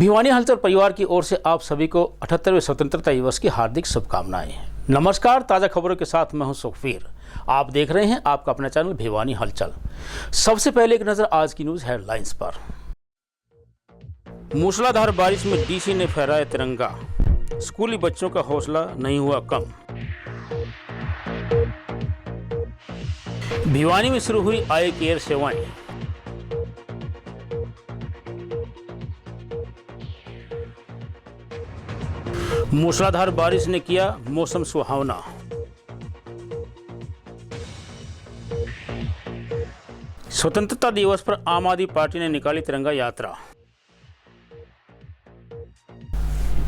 भिवानी हलचल परिवार की ओर से आप सभी को 78वें स्वतंत्रता दिवस की हार्दिक शुभकामनाएं। नमस्कार, ताज़ा खबरों के साथ मैं हूं सुखवीर। आप देख रहे हैं आपका अपना चैनल भिवानी हलचल। सबसे पहले एक नज़र आज की न्यूज़ हेडलाइंस पर। मूसलाधार बारिश में डीसी ने फहराया तिरंगा, स्कूली बच्चों का हौसला नहीं हुआ कम। भिवानी में शुरू हुई आई केयर सेवाएं। मूसलाधार बारिश ने किया मौसम सुहावना। स्वतंत्रता दिवस पर आम आदमी पार्टी ने निकाली तिरंगा यात्रा।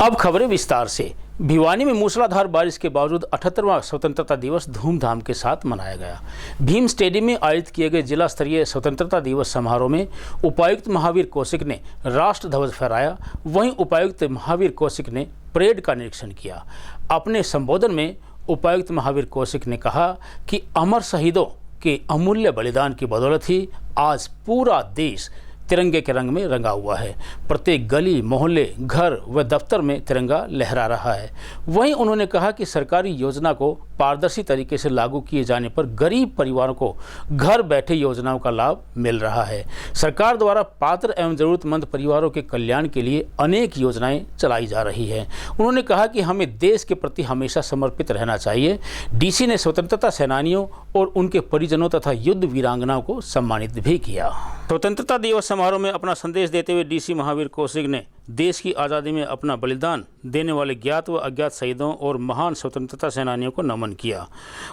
अब खबरें विस्तार से। भिवानी में मूसलाधार बारिश के बावजूद 78वां स्वतंत्रता दिवस धूमधाम के साथ मनाया गया। भीम स्टेडियम में आयोजित किए गए जिला स्तरीय स्वतंत्रता दिवस समारोह में उपायुक्त महावीर कौशिक ने राष्ट्र ध्वज फहराया। वहीं उपायुक्त महावीर कौशिक ने परेड का निरीक्षण किया। अपने संबोधन में उपायुक्त महावीर कौशिक ने कहा कि अमर शहीदों के अमूल्य बलिदान की बदौलत ही आज पूरा देश तिरंगे के रंग में रंगा हुआ है। प्रत्येक गली, मोहल्ले, घर व दफ्तर में तिरंगा लहरा रहा है। वहीं उन्होंने कहा कि सरकारी योजना को पारदर्शी तरीके से लागू किए जाने पर गरीब परिवारों को घर बैठे योजनाओं का लाभ मिल रहा है। सरकार द्वारा पात्र एवं जरूरतमंद परिवारों के कल्याण के लिए अनेक योजनाएं चलाई जा रही है। उन्होंने कहा कि हमें देश के प्रति हमेशा समर्पित रहना चाहिए। डीसी ने स्वतंत्रता सेनानियों और उनके परिजनों तथा युद्ध वीरांगनाओं को सम्मानित भी किया। स्वतंत्रता दिवस समारोह में अपना संदेश देते हुए डीसी महावीर कौशिक ने देश की आज़ादी में अपना बलिदान देने वाले ज्ञात व अज्ञात शहीदों और महान स्वतंत्रता सेनानियों को नमन किया।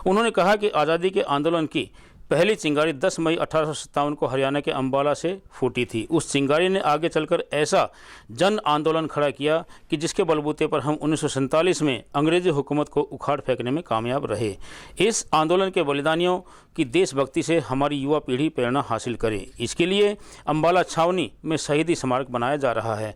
उन्होंने कहा कि आज़ादी के आंदोलन की पहली चिंगारी 10 मई 1857 को हरियाणा के अंबाला से फूटी थी। उस चिंगारी ने आगे चलकर ऐसा जन आंदोलन खड़ा किया कि जिसके बलबूते पर हम 1947 में अंग्रेजी हुकूमत को उखाड़ फेंकने में कामयाब रहे। इस आंदोलन के बलिदानियों की देशभक्ति से हमारी युवा पीढ़ी प्रेरणा हासिल करे। इसके लिए अंबाला छावनी में शहीदी स्मारक बनाया जा रहा है।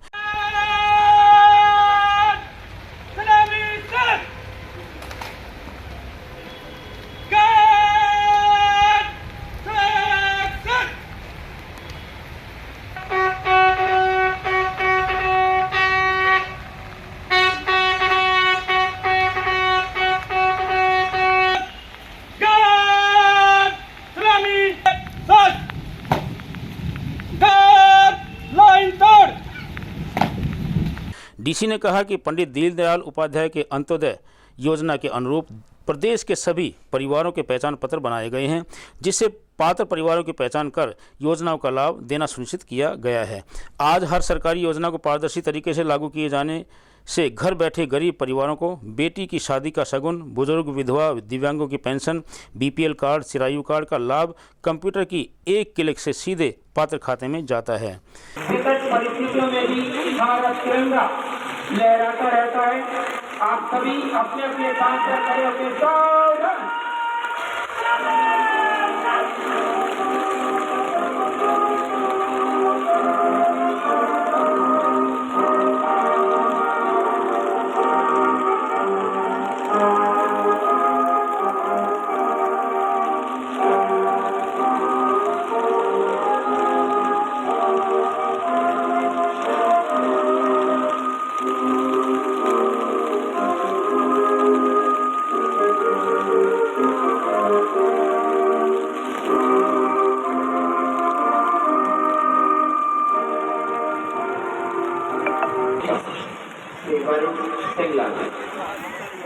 डीसी ने कहा कि पंडित दीनदयाल उपाध्याय के अंत्योदय योजना के अनुरूप प्रदेश के सभी परिवारों के पहचान पत्र बनाए गए हैं, जिससे पात्र परिवारों की पहचान कर योजनाओं का लाभ देना सुनिश्चित किया गया है। आज हर सरकारी योजना को पारदर्शी तरीके से लागू किए जाने से घर बैठे गरीब परिवारों को बेटी की शादी का शगुन, बुजुर्ग, विधवा, दिव्यांगों की pension, BPL card, Chirayu card का लाभ कंप्यूटर की एक क्लिक से सीधे पात्र खाते में जाता है। परिस्थितियों में भी भारत तिरंगा लहराता रहता है। आप सभी अपने अपने काम पर खड़े होकर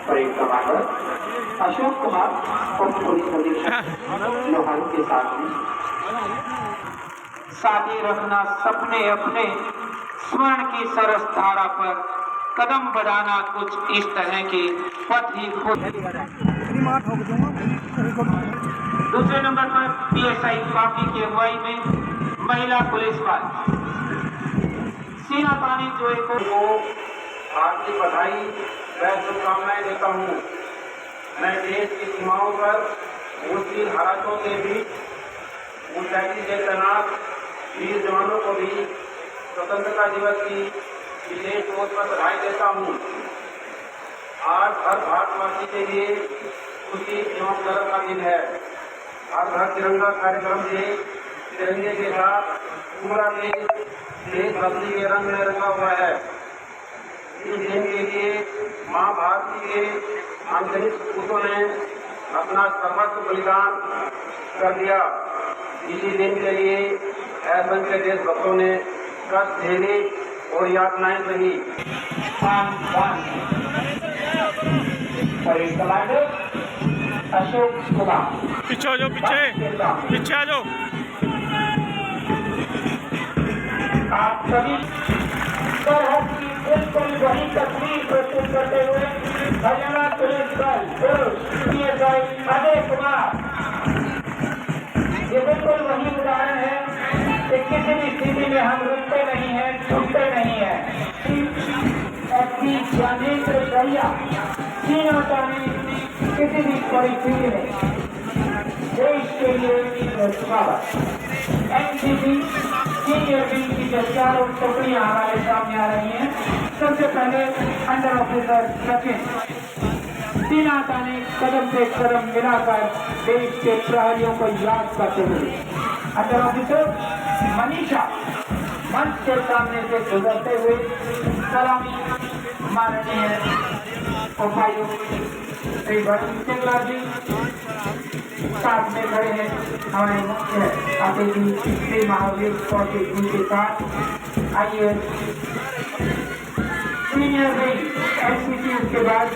परेड कमांडर अशोक कुमार और पुलिस अधीक्षक लोहान के साथ में साथी रखना सपने अपने स्वर्ण की सरस धारा पर कदम बढ़ाना कुछ इस तरह के पथ ही खुद। दूसरे नंबर पर पीएसआई काफी की अगुवाई में महिला पुलिस वाले सेना थाने जो को हार्दिक बधाई व शुभकामनाएं देता हूँ। मैं देश की सीमाओं पर मुश्किल हालातों के बीच मुस्तैदी से तैनात वीर जवानों को भी स्वतंत्रता दिवस की विशेष तौर पर बधाई देता हूँ। आज हर भारतवासी के लिए खुशी एवं गर्व का दिन है। हर घर तिरंगा कार्यक्रम से तिरंगे के साथ पूरा देश देशभक्ति के रंग में रंगा हुआ है। इस दिन के लिए माँ भारती के अंतरिक्ष पूतों ने अपना सर्वस्व बलिदान कर दिया। इसी दिन के लिए असंख्य देशभक्तों ने कष्ट झेले और यातनाएं सही। अशोक कुमार पीछे आ जाओ, पीछे आ जाओ। आप सभी सरहद की बिल्कुल वही तस्वीर प्रस्तुत करते हुए हरियाणा पुलिस बल PSI अजय कुमार, ये बिल्कुल वही उदाहरण है कि किसी भी स्थिति में हम रुकते नहीं हैं, झुकते नहीं हैं। SP ज्ञानेंद्र दहिया सीना ताने किसी भी परिस्थिति में देश के लिए NCC सीनियर विंग की जो चारों टुकड़ियां हमारे सामने आ रही हैं, सबसे पहले अंडर ऑफिसर सचिन सीना ताने कदम से कदम मिलाकर देश के प्रहरियों को याद करते हुए, अंडर ऑफिसर मनीषा मंच के सामने से गुजरते हुए सलामी माननीय उपायुक्त श्री वरुण सिंगला जी साथ में खड़े हैं। हमारे मुख्य अतिथि श्री महावीर कौशिक जी के साथ आइए सीनियर विंग NCC, उसके बाद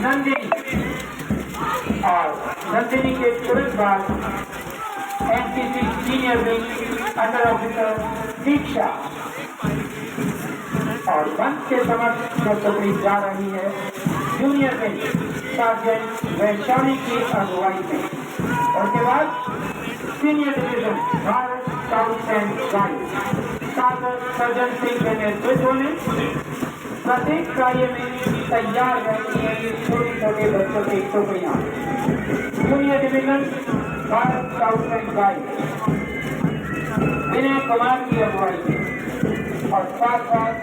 नंदिनी और नंदिनी के तुरंत बाद NCC senior wing under officer Diksha और मंच के समक्ष जो टुकड़ी जा रही है जूनियर विंग सार्जेंट वैशाली की अगुवाई में, और के बाद senior division Bharat scout and guide Sagar surgeon Singh के नेतृत्व में प्रत्येक कार्य में तैयार रहती है ये छोटे छोटे बच्चों की टुकड़ियां। Junior division Bharat scout and guide Vinay Kumar की अगुवाई में, और साथ साथ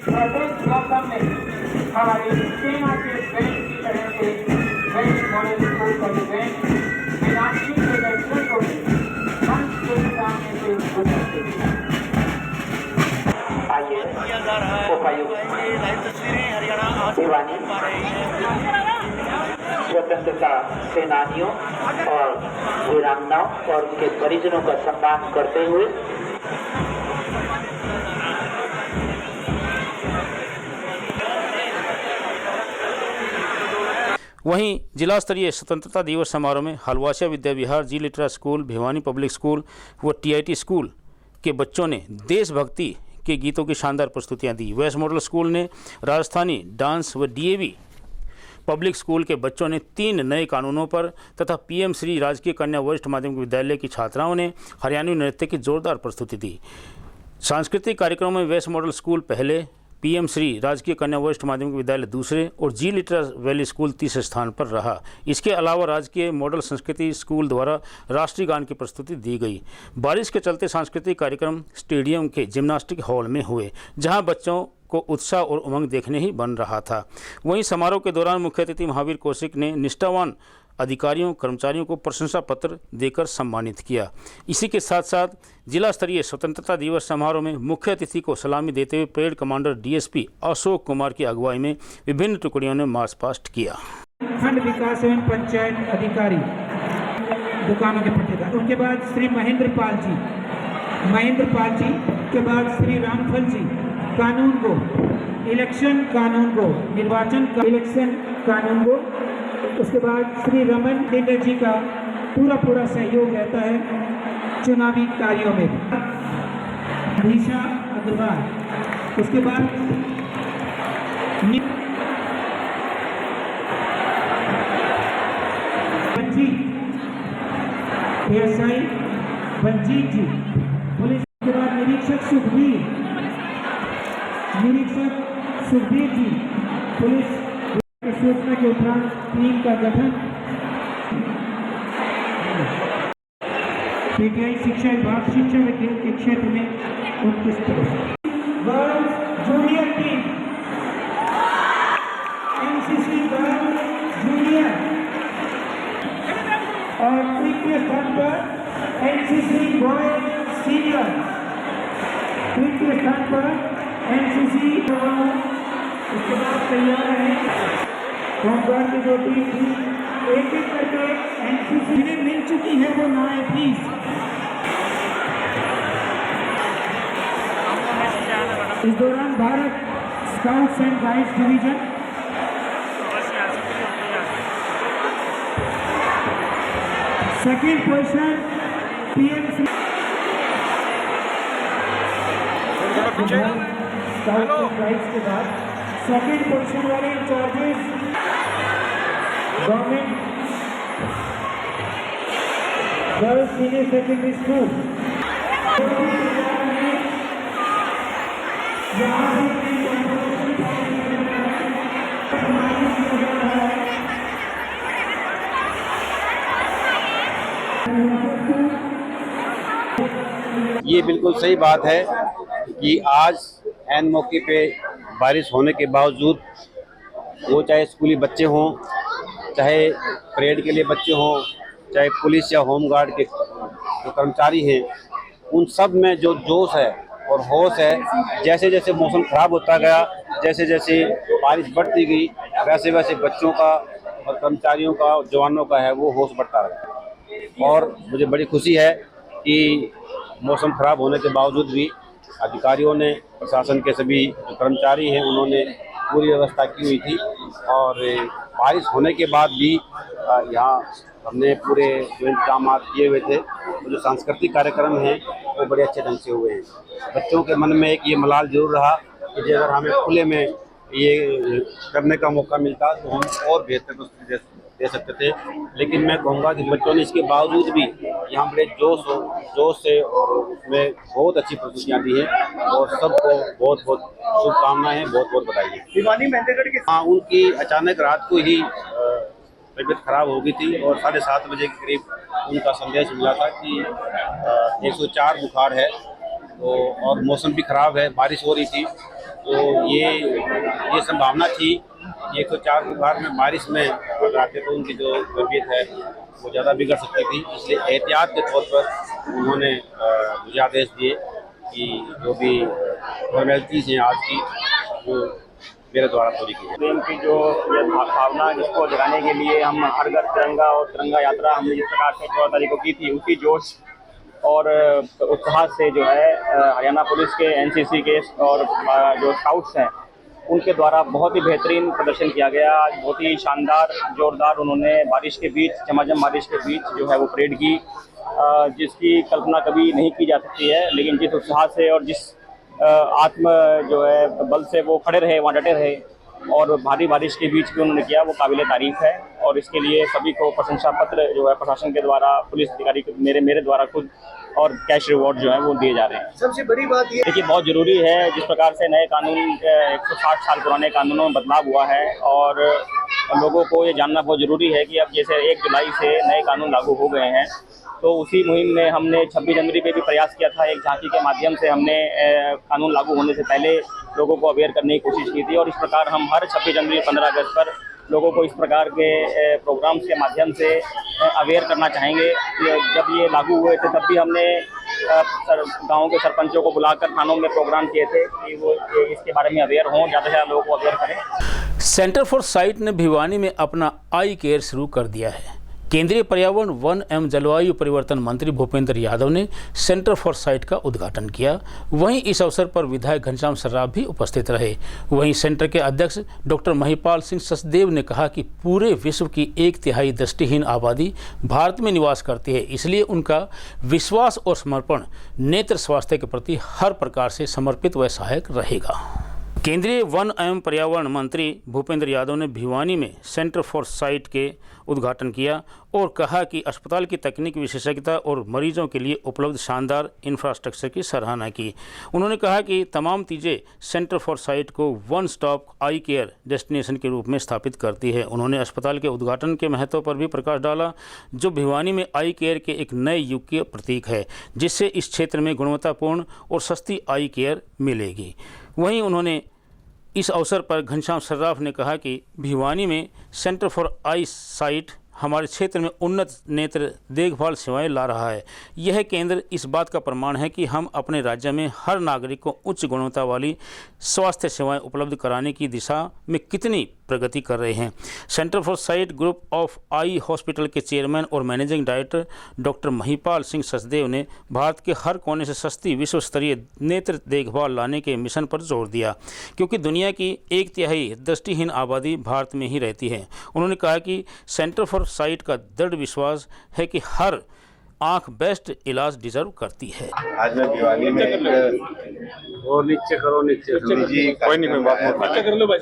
प्रत्येक मौसम में हमारी सेना के बैंक की तरह से बैंक मॉडल स्कूल का बैंक मीनाक्षी के नेतृत्व में मंच के सामने से गुजरते हैं। आइए उपायुक्त दीवानी स्वतंत्रता सेनानियों और वीरांगनाओं और उनके परिजनों का सम्मान करते हुए वहीं जिला स्तरीय स्वतंत्रता दिवस समारोह में Halwasia Vidya Vihar, G Litera school, Bhiwani public school व TIT स्कूल के बच्चों ने देशभक्ति के गीतों की शानदार प्रस्तुतियां दी। वेस्ट मॉडल स्कूल ने राजस्थानी डांस व DAV पब्लिक स्कूल के बच्चों ने 3 नए कानूनों पर तथा PM श्री राजकीय कन्या वरिष्ठ माध्यमिक विद्यालय की छात्राओं ने हरियाणवी नृत्य की जोरदार प्रस्तुति दी। सांस्कृतिक कार्यक्रम में वेस्ट मॉडल स्कूल पहले, PM श्री राजकीय कन्या वरिष्ठ माध्यमिक विद्यालय दूसरे और जी लिटरा वैली स्कूल तीसरे स्थान पर रहा। इसके अलावा राजकीय मॉडल संस्कृति स्कूल द्वारा राष्ट्रीय गान की प्रस्तुति दी गई। बारिश के चलते सांस्कृतिक कार्यक्रम स्टेडियम के जिम्नास्टिक हॉल में हुए, जहां बच्चों को उत्साह और उमंग देखने ही बन रहा था। वहीं समारोह के दौरान मुख्य अतिथि महावीर कौशिक ने निष्ठावान अधिकारियों कर्मचारियों को प्रशंसा पत्र देकर सम्मानित किया। इसी के साथ साथ जिला स्तरीय स्वतंत्रता दिवस समारोह में मुख्य अतिथि को सलामी देते हुए parade commander DSP Ashok Kumar की अगुवाई में विभिन्न टुकड़ियों ने मार्च पास्ट किया। खंड विकास एवं पंचायत अधिकारी दुकानों के पट्टेदार, उनके बाद श्री महेंद्र पाल जी के बाद श्री रामफल जी कानून को, इलेक्शन कानून को, निर्वाचन का इलेक्शन कानून को, उसके बाद श्री रमन टेंडर जी का पूरा सहयोग रहता है चुनावी कार्यों में। अभिषा अग्रवाल, उसके बाद PSI बलजीत जी, पुलिस के बाद निरीक्षक सुखबीर जी, पुलिस सूचना के उपरांत टीम का गठन। PTI शिक्षा विभाग शिक्षा व खेल के क्षेत्र में उत्कृष्ट girls junior team, NCC girls junior, और तृतीय स्थान पर NCC बॉय सीनियर। क्वीन के स्थान पर एनसीसी उसके बाद तैयार है होमगार्ड की जो टीम थी, एक एक करके एनसीसी जिन्हें मिल चुकी है वो ना आए प्लीज। इस दौरान Bharat scouts and guides division second position PMC scouts and guides के बाद सेकेंड पोजीशन वाले incharges government girls senior secondary school. ये बिल्कुल सही बात है कि आज ऐन मौके पे बारिश होने के बावजूद वो चाहे स्कूली बच्चे हों, चाहे परेड के लिए बच्चे हों, चाहे पुलिस या होमगार्ड के जो कर्मचारी हैं, उन सब में जो जोश है और होश है, जैसे जैसे मौसम ख़राब होता गया, जैसे जैसे बारिश बढ़ती गई, वैसे वैसे बच्चों का और कर्मचारियों का, जवानों का है वो होश बढ़ता रहा। और मुझे बड़ी खुशी है कि मौसम ख़राब होने के बावजूद भी अधिकारियों ने, प्रशासन के सभी जो कर्मचारी हैं, उन्होंने पूरी व्यवस्था की हुई थी। और बारिश होने के बाद भी यहाँ हमने पूरे जो इंतजाम किए हुए थे, जो सांस्कृतिक कार्यक्रम हैं वो बड़े अच्छे ढंग से हुए हैं। बच्चों के मन में एक ये मलाल जरूर रहा कि अगर हमें खुले में ये करने का मौका मिलता तो हम और बेहतर प्रस्तुति दे सकते थे। लेकिन मैं कहूँगा कि बच्चों ने इसके बावजूद भी यहाँ बड़े जोश से और उसमें बहुत अच्छी प्रस्तुतियाँ दी हैं और सबको बहुत बहुत शुभकामनाएं हैं, बहुत बहुत बधाई है। भिवानी मेहंदीगढ़ के हाँ, उनकी अचानक रात को ही तबीयत खराब हो गई थी और 7:30 बजे के करीब उनका संदेश मिला था कि 104 बुखार है, तो और मौसम भी ख़राब है, बारिश हो रही थी, तो ये संभावना थी कि 104 बुखार में बारिश में अगर आते तो उनकी जो तबीयत है वो ज़्यादा बिगड़ सकती थी। इसलिए एहतियात के तौर पर उन्होंने मुझे आदेश दिए कि जो भी फॉर्मेलिटीज़ हैं आज की वो मेरे द्वारा पूरी की जाए। प्रेम की जो ये भावना जिसको जगाने के लिए हम हर घर तिरंगा और तिरंगा यात्रा हमने जिस प्रकार से 14 तारीख को की थी, उसी जोश और उत्साह से जो है हरियाणा पुलिस के, एनसीसी के और जो स्काउट्स हैं उनके द्वारा बहुत ही बेहतरीन प्रदर्शन किया गया। आज बहुत ही शानदार, जोरदार उन्होंने बारिश के बीच, झमाझम बारिश के बीच जो है वो परेड की, जिसकी कल्पना कभी नहीं की जा सकती है। लेकिन जिस उत्साह से और जिस आत्म जो है बल से वो खड़े रहे, वहाँ डटे रहे और भारी बारिश के बीच भी उन्होंने किया, वो काबिले तारीफ़ है। और इसके लिए सभी को प्रशंसा पत्र जो है प्रशासन के द्वारा, पुलिस अधिकारी मेरे द्वारा खुद और कैश रिवॉर्ड जो है वो दिए जा रहे हैं। सबसे बड़ी बात ये देखिए, बहुत ज़रूरी है जिस प्रकार से नए कानून 160 साल पुराने कानूनों में बदलाव हुआ है और लोगों को ये जानना बहुत ज़रूरी है कि अब जैसे 1 जुलाई से नए कानून लागू हो गए हैं, तो उसी मुहिम में हमने 26 जनवरी पे भी प्रयास किया था। एक झांकी के माध्यम से हमने कानून लागू होने से पहले लोगों को अवेयर करने की कोशिश की थी और इस प्रकार हम हर 26 जनवरी 15 अगस्त पर लोगों को इस प्रकार के प्रोग्राम्स के माध्यम से अवेयर करना चाहेंगे। जब ये लागू हुए थे तब भी हमने गाँव के सरपंचों को बुलाकर थानों में प्रोग्राम किए थे कि वो इसके बारे में अवेयर हों, ज़्यादा से ज़्यादा लोगों को अवेयर करें। सेंटर फॉर साइट ने भिवानी में अपना आई केयर शुरू कर दिया है। केंद्रीय पर्यावरण, वन एवं जलवायु परिवर्तन मंत्री भूपेंद्र यादव ने सेंटर फॉर साइट का उद्घाटन किया। वहीं इस अवसर पर विधायक घनश्याम सर्राफ भी उपस्थित रहे। वहीं सेंटर के अध्यक्ष डॉक्टर महिपाल सिंह सचदेव ने कहा कि पूरे विश्व की 1/3 दृष्टिहीन आबादी भारत में निवास करती है, इसलिए उनका विश्वास और समर्पण नेत्र स्वास्थ्य के प्रति हर प्रकार से समर्पित व सहायक रहेगा। केंद्रीय वन एवं पर्यावरण मंत्री भूपेंद्र यादव ने भिवानी में सेंटर फॉर साइट के उद्घाटन किया और कहा कि अस्पताल की तकनीक विशेषज्ञता और मरीजों के लिए उपलब्ध शानदार इंफ्रास्ट्रक्चर की सराहना की। उन्होंने कहा कि तमाम चीज़ें सेंटर फॉर साइट को one stop I care destination के रूप में स्थापित करती है। उन्होंने अस्पताल के उद्घाटन के महत्व पर भी प्रकाश डाला, जो भिवानी में आई केयर के एक नए युग के प्रतीक है, जिससे इस क्षेत्र में गुणवत्तापूर्ण और सस्ती आई केयर मिलेगी। वहीं उन्होंने इस अवसर पर घनश्याम सर्राफ ने कहा कि भिवानी में सेंटर फॉर आई साइट हमारे क्षेत्र में उन्नत नेत्र देखभाल सेवाएं ला रहा है। यह केंद्र इस बात का प्रमाण है कि हम अपने राज्य में हर नागरिक को उच्च गुणवत्ता वाली स्वास्थ्य सेवाएं उपलब्ध कराने की दिशा में कितनी प्रगति कर रहे हैं। Centre for site group of eye hospital के चेयरमैन और managing director doctor Mahipal Singh Sachdev ने भारत के हर कोने से सस्ती विश्व स्तरीय नेत्र देखभाल लाने के मिशन पर जोर दिया, क्योंकि दुनिया की 1/3 दृष्टिहीन आबादी भारत में ही रहती है। उन्होंने कहा कि सेंटर फॉर साइट का दृढ़ विश्वास है कि हर आंख बेस्ट इलाज डिजर्व करती है। आज मैं भिवानी में एक नीचे करो जी कोई नहीं, मैं बात कर लो भाई।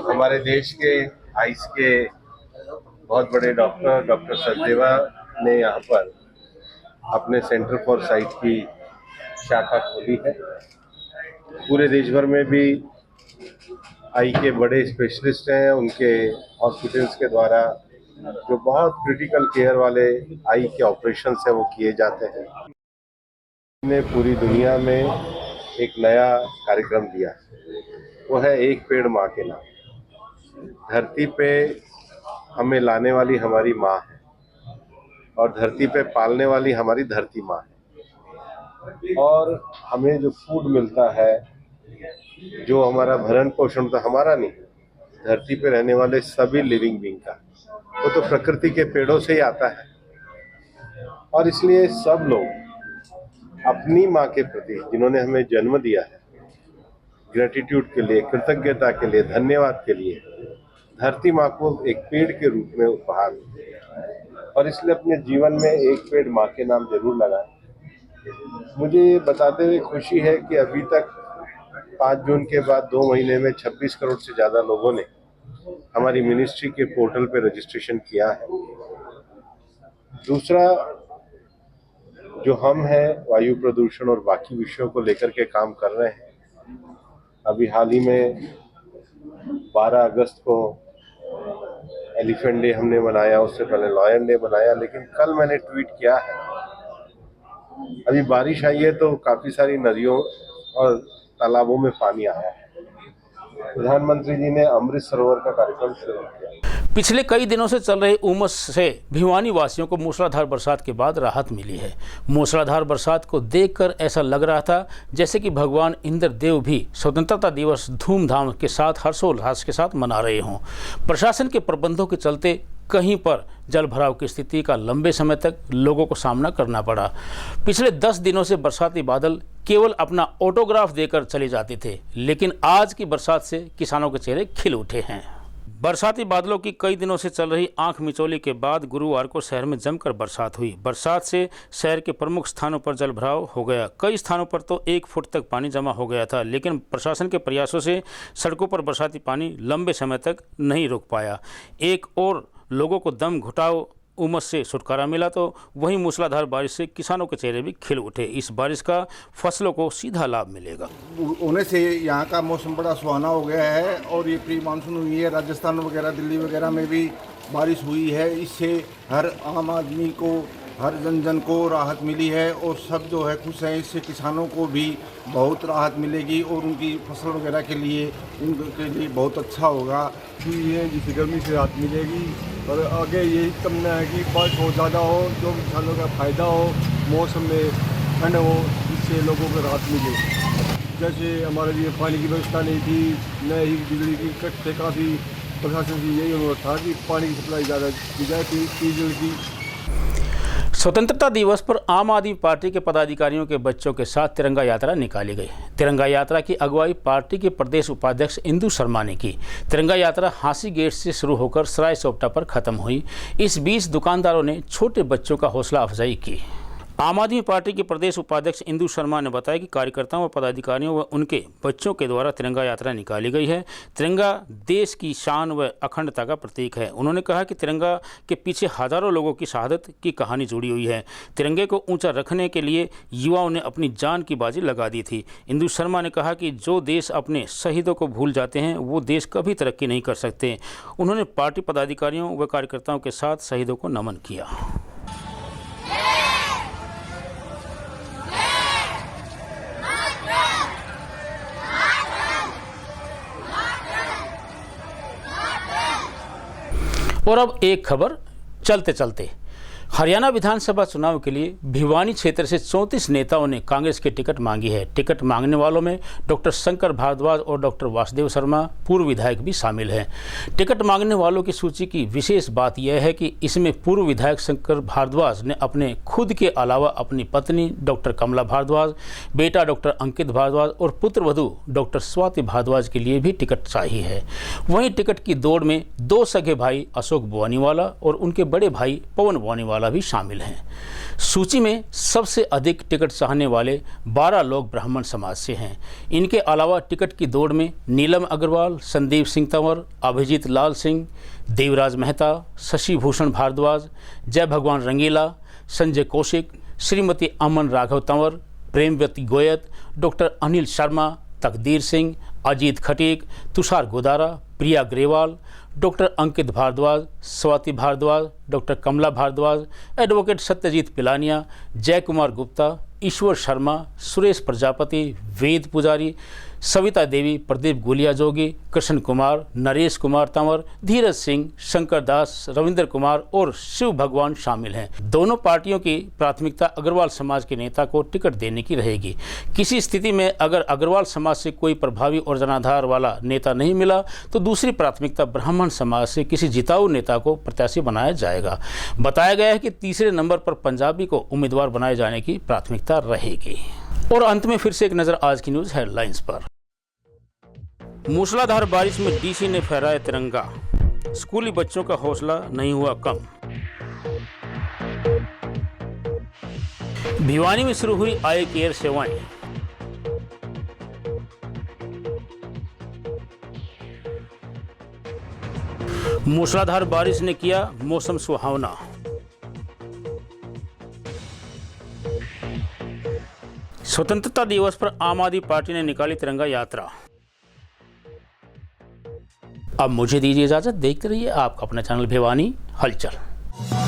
हमारे देश के आइस के बहुत बड़े डॉक्टर सचदेवा ने यहाँ पर अपने सेंटर फॉर साइट की शाखा खोली है। पूरे देश भर में भी आई के बड़े स्पेशलिस्ट हैं, उनके हॉस्पिटल्स के द्वारा जो बहुत क्रिटिकल केयर वाले आई के ऑपरेशंस हैं वो किए जाते हैं। ने पूरी दुनिया में एक नया कार्यक्रम दिया, वो है एक पेड़ माँ के नाम। धरती पे हमें लाने वाली हमारी माँ है और धरती पे पालने वाली हमारी धरती माँ है, और हमें जो फूड मिलता है, जो हमारा भरण पोषण तो हमारा नहीं, धरती पे रहने वाले सभी लिविंग बीइंग का, वो तो प्रकृति के पेड़ों से ही आता है। और इसलिए सब लोग अपनी माँ के प्रति, जिन्होंने हमें जन्म दिया है, ग्रेटिट्यूड के लिए, कृतज्ञता के लिए, धन्यवाद के लिए धरती माँ को एक पेड़ के रूप में उपहार दें, और इसलिए अपने जीवन में एक पेड़ माँ के नाम जरूर लगाएं। मुझे ये बताते हुए खुशी है कि अभी तक 5 जून के बाद 2 महीने में 26 करोड़ से ज़्यादा लोगों ने हमारी मिनिस्ट्री के पोर्टल पे रजिस्ट्रेशन किया है। दूसरा, जो हम हैं वायु प्रदूषण और बाकी विषयों को लेकर के काम कर रहे हैं। अभी हाल ही में 12 अगस्त को एलिफेंट डे हमने मनाया, उससे पहले लॉयन डे मनाया, लेकिन कल मैंने ट्वीट किया है, अभी बारिश आई है तो काफ़ी सारी नदियों और तालाबों में पानी आया है। प्रधानमंत्री जी ने अमृत सरोवर का कार्यक्रम शुरू किया। पिछले कई दिनों से चल रहे उमस से भिवानी वासियों को मूसलाधार बरसात के बाद राहत मिली है। मूसलाधार बरसात को देखकर ऐसा लग रहा था जैसे कि भगवान इंद्र देव भी स्वतंत्रता दिवस धूमधाम के साथ हर्षोल्लास के साथ मना रहे हों। प्रशासन के प्रबंधों के चलते कहीं पर जल भराव की स्थिति का लंबे समय तक लोगों को सामना करना पड़ा। पिछले 10 दिनों से बरसाती बादल केवल अपना ऑटोग्राफ देकर चले जाते थे, लेकिन आज की बरसात से किसानों के चेहरे खिल उठे हैं। बरसाती बादलों की कई दिनों से चल रही आंख मिचौली के बाद गुरुवार को शहर में जमकर बरसात हुई। बरसात से शहर के प्रमुख स्थानों पर जल भराव हो गया। कई स्थानों पर तो 1 फुट तक पानी जमा हो गया था, लेकिन प्रशासन के प्रयासों से सड़कों पर बरसाती पानी लंबे समय तक नहीं रुक पाया। एक और लोगों को दम घुटाव उमस से छुटकारा मिला, तो वहीं मूसलाधार बारिश से किसानों के चेहरे भी खिल उठे। इस बारिश का फसलों को सीधा लाभ मिलेगा। होने से यहाँ का मौसम बड़ा सुहाना हो गया है, और ये प्री मानसून हुई है। राजस्थान वगैरह, दिल्ली वगैरह में भी बारिश हुई है। इससे हर आम आदमी को, हर जन को राहत मिली है, और सब जो है खुश हैं। इससे किसानों को भी बहुत राहत मिलेगी, और उनकी फसल वगैरह के लिए, उनके लिए बहुत अच्छा होगा कि ये जिस गर्मी से राहत मिलेगी। और आगे यही तमन्ना है कि बारिश बहुत ज़्यादा हो, जो किसानों का फ़ायदा हो, मौसम में ठंड हो, इससे लोगों को राहत मिले। जैसे हमारे लिए पानी की व्यवस्था नहीं थी, न ही बिजली की कट से, काफ़ी प्रशासन से यही अनुरोध था कि पानी की सप्लाई ज़्यादा की जाए, पेयजल की। स्वतंत्रता दिवस पर आम आदमी पार्टी के पदाधिकारियों के बच्चों के साथ तिरंगा यात्रा निकाली गई। तिरंगा यात्रा की अगुवाई पार्टी के प्रदेश उपाध्यक्ष इंदु शर्मा ने की। तिरंगा यात्रा हांसी गेट से शुरू होकर सराय सोपटा पर खत्म हुई। इस बीच दुकानदारों ने छोटे बच्चों का हौसला अफजाई की। आम आदमी पार्टी के प्रदेश उपाध्यक्ष इंदु शर्मा ने बताया कि कार्यकर्ताओं व पदाधिकारियों व उनके बच्चों के द्वारा तिरंगा यात्रा निकाली गई है। तिरंगा देश की शान व अखंडता का प्रतीक है। उन्होंने कहा कि तिरंगा के पीछे हजारों लोगों की शहादत की कहानी जुड़ी हुई है। तिरंगे को ऊंचा रखने के लिए युवाओं ने अपनी जान की बाजी लगा दी थी। इंदु शर्मा ने कहा कि जो देश अपने शहीदों को भूल जाते हैं, वो देश कभी तरक्की नहीं कर सकते। उन्होंने पार्टी पदाधिकारियों व कार्यकर्ताओं के साथ शहीदों को नमन किया। और अब एक खबर चलते चलते। हरियाणा विधानसभा चुनाव के लिए भिवानी क्षेत्र से 34 नेताओं ने कांग्रेस की टिकट मांगी है। टिकट मांगने वालों में डॉक्टर शंकर भारद्वाज और डॉक्टर वासुदेव शर्मा पूर्व विधायक भी शामिल हैं। टिकट मांगने वालों की सूची की विशेष बात यह है कि इसमें पूर्व विधायक शंकर भारद्वाज ने अपने खुद के अलावा अपनी पत्नी डॉक्टर कमला भारद्वाज, बेटा डॉक्टर अंकित भारद्वाज और पुत्रवधू डॉक्टर स्वाति भारद्वाज के लिए भी टिकट चाहिए है। वहीं टिकट की दौड़ में 2 सगे भाई अशोक बोनीवाला और उनके बड़े भाई पवन बोनीवाला भी शामिल हैं। सूची में सबसे अधिक टिकट चाहने वाले 12 लोग ब्राह्मण समाज से हैं। इनके अलावा टिकट की दौड़ में नीलम अग्रवाल, संदीप सिंह तंवर, अभिजीत लाल सिंह, देवराज मेहता, शशि भूषण भारद्वाज, जय भगवान रंगीला, संजय कौशिक, श्रीमती अमन राघव तंवर, प्रेमवती गोयत, डॉक्टर अनिल शर्मा, तकदीर सिंह, अजीत खटीक, तुषार गोदारा, प्रिया ग्रेवाल, डॉक्टर अंकित भारद्वाज, स्वाति भारद्वाज, डॉक्टर कमला भारद्वाज, एडवोकेट सत्यजीत पिलानिया, जय कुमार गुप्ता, ईश्वर शर्मा, सुरेश प्रजापति, वेद पुजारी, सविता देवी, प्रदीप गुलिया जोगी, कृष्ण कुमार, नरेश कुमार तंवर, धीरज सिंह, शंकर दास, रविंद्र कुमार और शिव भगवान शामिल हैं। दोनों पार्टियों की प्राथमिकता अग्रवाल समाज के नेता को टिकट देने की रहेगी। किसी स्थिति में अगर अग्रवाल समाज से कोई प्रभावी और जनाधार वाला नेता नहीं मिला तो दूसरी प्राथमिकता ब्राह्मण समाज से किसी जिताऊ नेता को प्रत्याशी बनाया जाएगा। बताया गया है कि तीसरे नंबर पर पंजाबी को उम्मीदवार बनाए जाने की प्राथमिकता रहेगी। और अंत में फिर से एक नजर आज की न्यूज हेडलाइंस पर। मूसलाधार बारिश में डीसी ने फहराया तिरंगा, स्कूली बच्चों का हौसला नहीं हुआ कम। भिवानी में शुरू हुई आई केयर सेवाएं। मूसलाधार बारिश ने किया मौसम सुहावना। स्वतंत्रता दिवस पर आम आदमी पार्टी ने निकाली तिरंगा यात्रा। अब मुझे दीजिए इजाजत, देखते रहिए आपका अपना चैनल भिवानी हलचल।